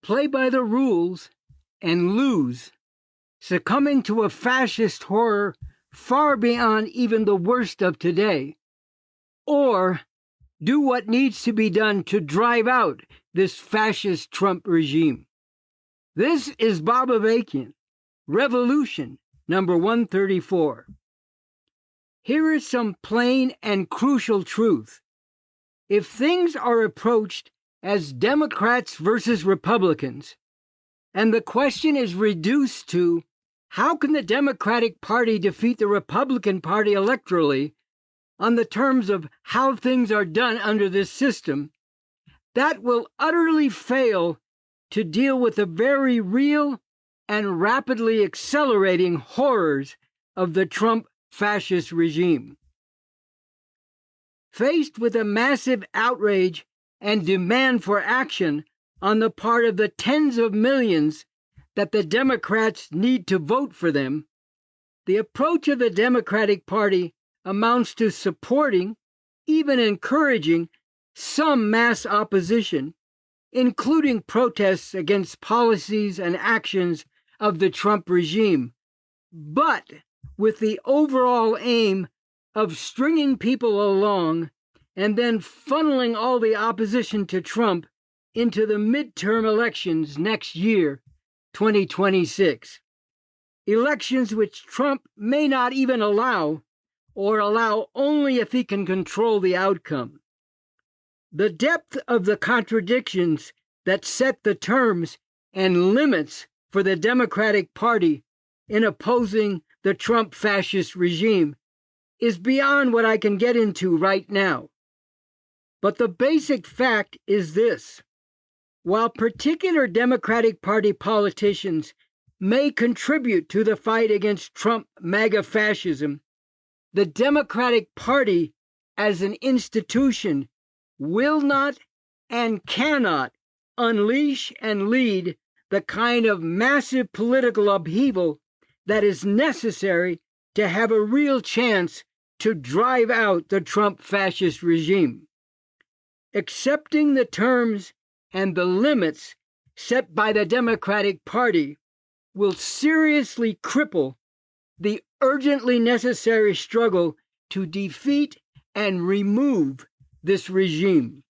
play by the rules and lose, succumbing to a fascist horror far beyond even the worst of today, or do what needs to be done to drive out this fascist Trump regime. This is Bob Avakian, Revolution number 134. Here is some plain and crucial truth. If things are approached as Democrats versus Republicans, and the question is reduced to how can the Democratic Party defeat the Republican Party electorally on the terms of how things are done under this system, that will utterly fail to deal with the very real and rapidly accelerating horrors of the Trump fascist regime. Faced with a massive outrage and demand for action on the part of the tens of millions that the Democrats need to vote for them, the approach of the Democratic Party amounts to supporting, even encouraging, some mass opposition, including protests against policies and actions of the Trump regime, but with the overall aim of stringing people along and then funneling all the opposition to Trump into the midterm elections next year, 2026. Elections which Trump may not even allow, or allow only if he can control the outcome. The depth of the contradictions that set the terms and limits for the Democratic Party in opposing the Trump fascist regime is beyond what I can get into right now. But the basic fact is this: while particular Democratic Party politicians may contribute to the fight against Trump MAGA fascism, the Democratic Party as an institution will not and cannot unleash and lead the kind of massive political upheaval that is necessary to have a real chance to drive out the Trump fascist regime. Accepting the terms and the limits set by the Democratic Party will seriously cripple the urgently necessary struggle to defeat and remove this regime.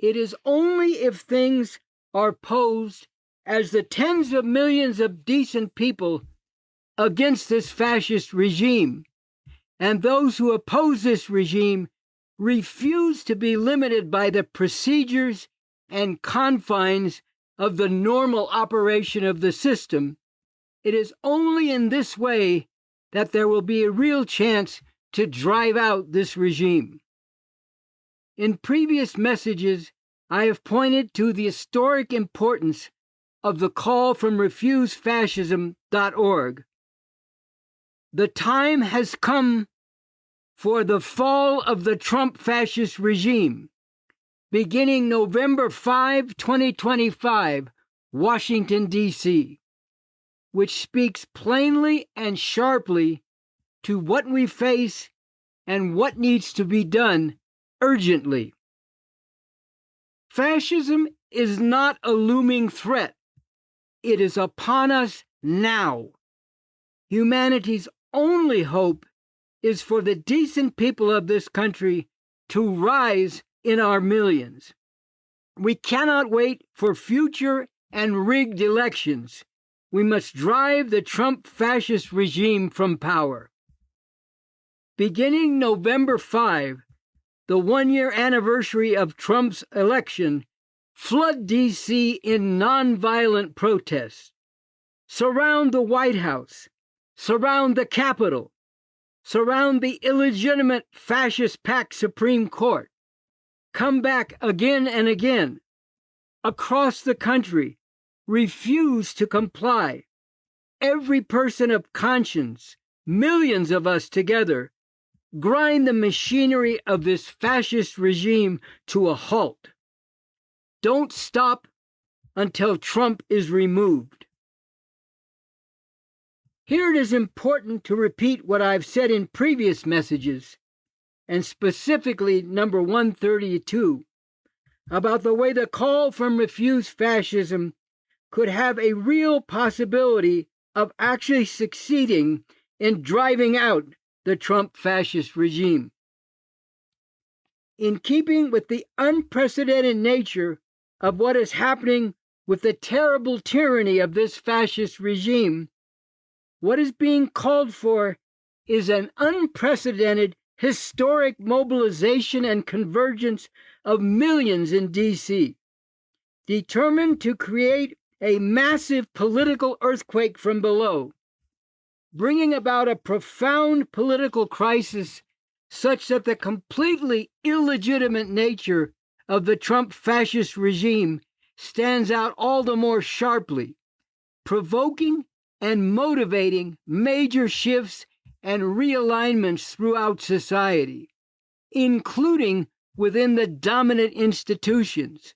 It is only if things are posed as the tens of millions of decent people against this fascist regime, and those who oppose this regime refuse to be limited by the procedures and confines of the normal operation of the system, it is only in this way that there will be a real chance to drive out this regime. In previous messages, I have pointed to the historic importance of the call from refusefascism.org. The time has come for the fall of the Trump fascist regime, beginning November 5, 2025, Washington, D.C., which speaks plainly and sharply to what we face and what needs to be done urgently. Fascism is not a looming threat. It is upon us now. Humanity's only hope is for the decent people of this country to rise in our millions. We cannot wait for future and rigged elections. We must drive the Trump fascist regime from power. Beginning November 5, the one-year anniversary of Trump's election, flood D.C. in nonviolent protests. Surround the White House. Surround the Capitol. Surround the illegitimate fascist-packed Supreme Court. Come back again and again. Across the country, refuse to comply. Every person of conscience, millions of us together, grind the machinery of this fascist regime to a halt. Don't stop until Trump is removed. Here it is important to repeat what I've said in previous messages, and specifically number 132, about the way the call from Refuse Fascism could have a real possibility of actually succeeding in driving out the Trump fascist regime. In keeping with the unprecedented nature of what is happening with the terrible tyranny of this fascist regime, what is being called for is an unprecedented historic mobilization and convergence of millions in D.C., determined to create a massive political earthquake from below, bringing about a profound political crisis such that the completely illegitimate nature of the Trump fascist regime stands out all the more sharply, provoking and motivating major shifts and realignments throughout society, including within the dominant institutions,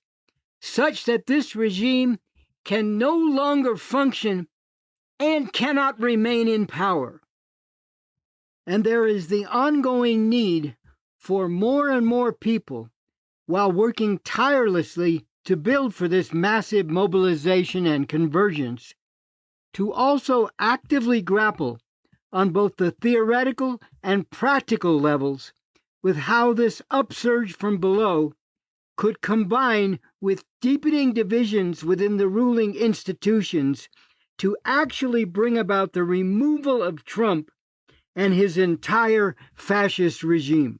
such that this regime can no longer function and cannot remain in power. And there is the ongoing need for more and more people, while working tirelessly to build for this massive mobilization and convergence, to also actively grapple on both the theoretical and practical levels with how this upsurge from below could combine with deepening divisions within the ruling institutions to actually bring about the removal of Trump and his entire fascist regime.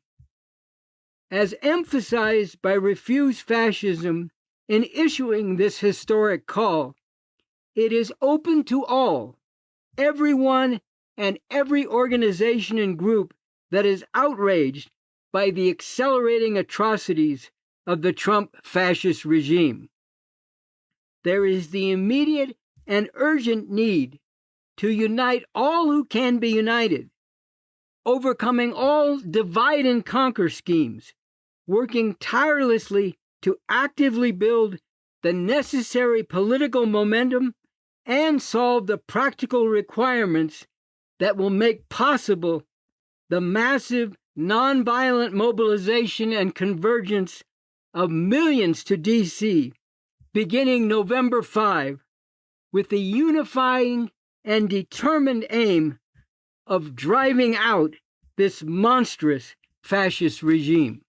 As emphasized by Refuse Fascism in issuing this historic call, it is open to all, everyone, and every organization and group that is outraged by the accelerating atrocities of the Trump fascist regime. There is the immediate and urgent need to unite all who can be united, overcoming all divide and conquer schemes, working tirelessly to actively build the necessary political momentum and solve the practical requirements that will make possible the massive nonviolent mobilization and convergence of millions to D.C. beginning November 5, with the unifying and determined aim of driving out this monstrous fascist regime.